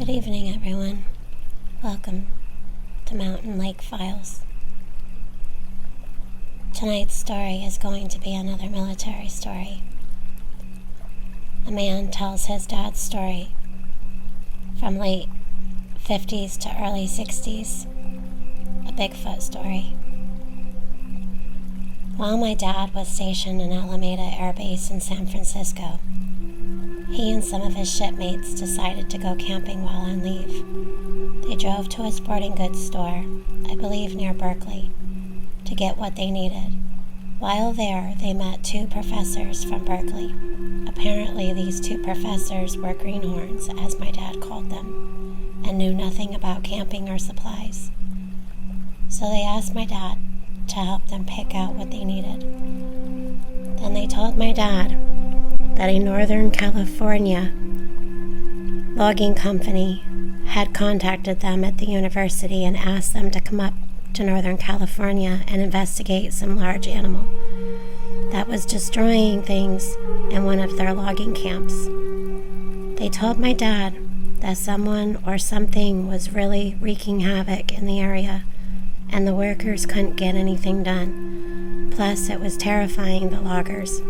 Good evening, everyone. Welcome to Mountain Lake Files. Tonight's story is going to be another military story. A man tells his dad's story from late 50s to early 60s, a Bigfoot story. While my dad was stationed in Alameda Air Base in San Francisco, he and some of his shipmates decided to go camping while on leave. They drove to a sporting goods store, I believe near Berkeley, to get what they needed. While there, they met two professors from Berkeley. Apparently, these two professors were greenhorns, as my dad called them, and knew nothing about camping or supplies. So they asked my dad to help them pick out what they needed. Then they told my dad that a Northern California logging company had contacted them at the university and asked them to come up to Northern California and investigate some large animal that was destroying things in one of their logging camps. They told my dad that someone or something was really wreaking havoc in the area and the workers couldn't get anything done. Plus, it was terrifying the loggers.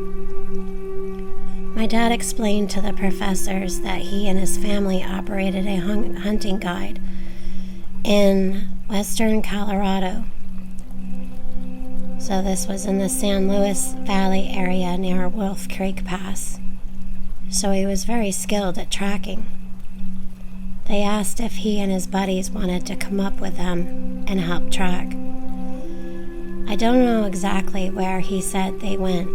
My dad explained to the professors that he and his family operated a hunting guide in western Colorado. So this was in the San Luis Valley area near Wolf Creek Pass. So he was very skilled at tracking. They asked if he and his buddies wanted to come up with them and help track. I don't know exactly where he said they went,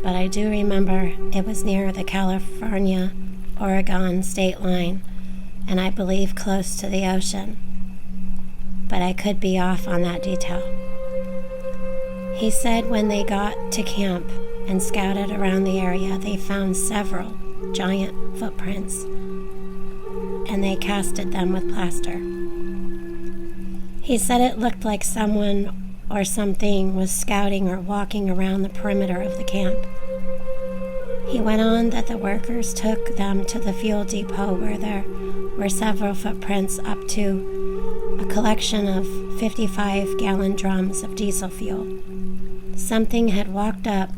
but I do remember it was near the California-Oregon state line, and I believe close to the ocean. But I could be off on that detail. He said when they got to camp and scouted around the area, they found several giant footprints, and they casted them with plaster. He said it looked like someone or something was scouting or walking around the perimeter of the camp. He went on that the workers took them to the fuel depot where there were several footprints up to a collection of 55-gallon drums of diesel fuel. Something had walked up,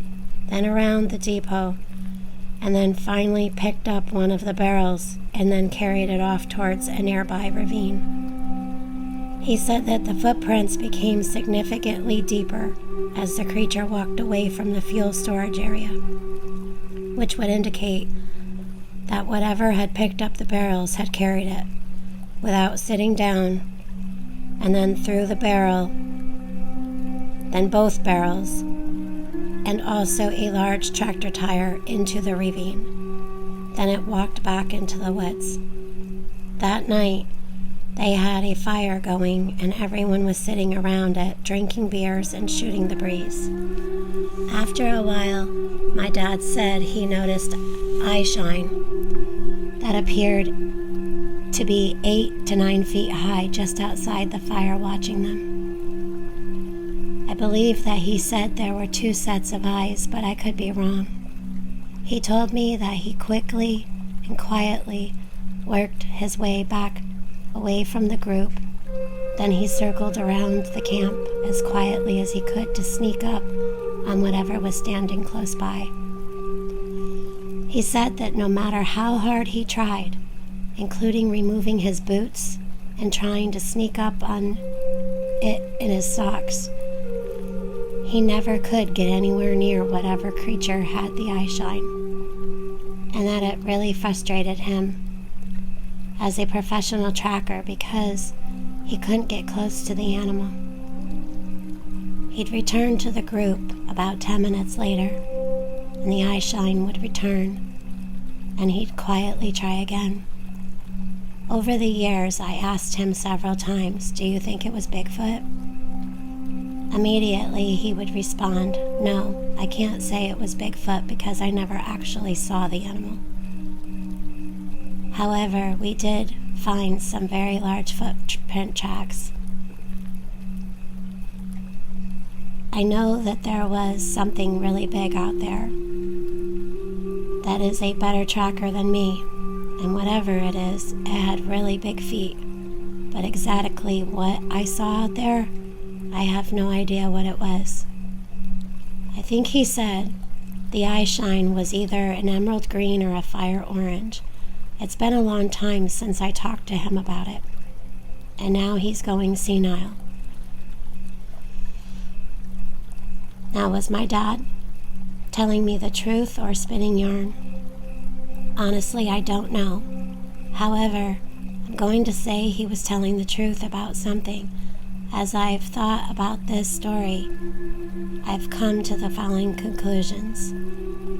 then around the depot, and then finally picked up one of the barrels and then carried it off towards a nearby ravine. He said that the footprints became significantly deeper as the creature walked away from the fuel storage area, which would indicate that whatever had picked up the barrels had carried it without sitting down, and then threw the barrel, then both barrels, and also a large tractor tire into the ravine. Then it walked back into the woods. That night, they had a fire going, and everyone was sitting around it, drinking beers and shooting the breeze. After a while, my dad said he noticed eye shine that appeared to be 8 to 9 feet high just outside the fire watching them. I believe that he said there were 2 sets of eyes, but I could be wrong. He told me that he quickly and quietly worked his way back away from the group. Then he circled around the camp as quietly as he could to sneak up on whatever was standing close by. He said that no matter how hard he tried, including removing his boots and trying to sneak up on it in his socks, he never could get anywhere near whatever creature had the eye shine, and that it really frustrated him as a professional tracker because he couldn't get close to the animal. He'd return to the group about 10 minutes later, and the eye shine would return, and he'd quietly try again. Over the years, I asked him several times, "Do you think it was Bigfoot?" Immediately, he would respond, "No, I can't say it was Bigfoot because I never actually saw the animal." However, we did find some very large footprint tracks. I know that there was something really big out there that is a better tracker than me, and whatever it is, it had really big feet. But exactly what I saw out there, I have no idea what it was. I think he said the eye shine was either an emerald green or a fire orange. It's been a long time since I talked to him about it, and now he's going senile. Now, was my dad telling me the truth or spinning yarn? Honestly, I don't know. However, I'm going to say he was telling the truth about something. As I've thought about this story, I've come to the following conclusions.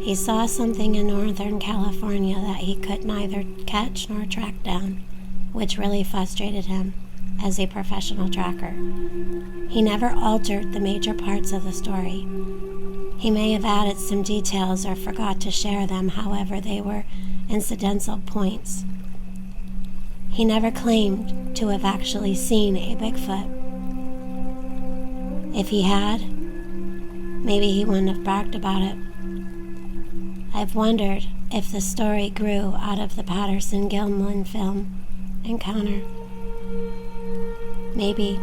He saw something in Northern California that he could neither catch nor track down, which really frustrated him as a professional tracker. He never altered the major parts of the story. He may have added some details or forgot to share them, however, they were incidental points. He never claimed to have actually seen a Bigfoot. If he had, maybe he wouldn't have bragged about it. I've wondered if the story grew out of the Patterson-Gimlin film Encounter. Maybe,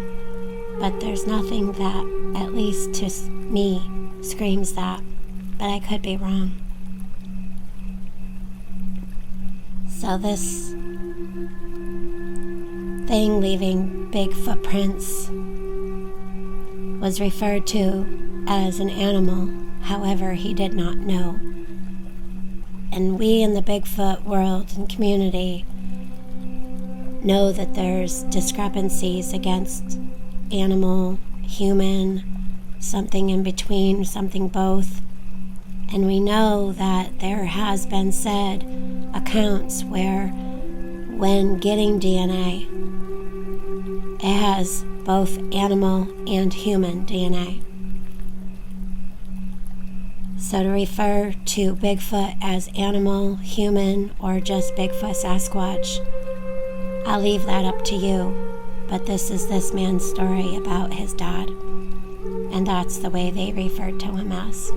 but there's nothing that, at least to me, screams that, but I could be wrong. So this thing leaving big footprints was referred to as an animal, however, he did not know. And we in the Bigfoot world and community know that there's discrepancies against animal, human, something in between, something both. And we know that there has been said accounts where when getting DNA, it has both animal and human DNA. So to refer to Bigfoot as animal, human, or just Bigfoot Sasquatch, I'll leave that up to you, but this is this man's story about his dad, and that's the way they referred to him as.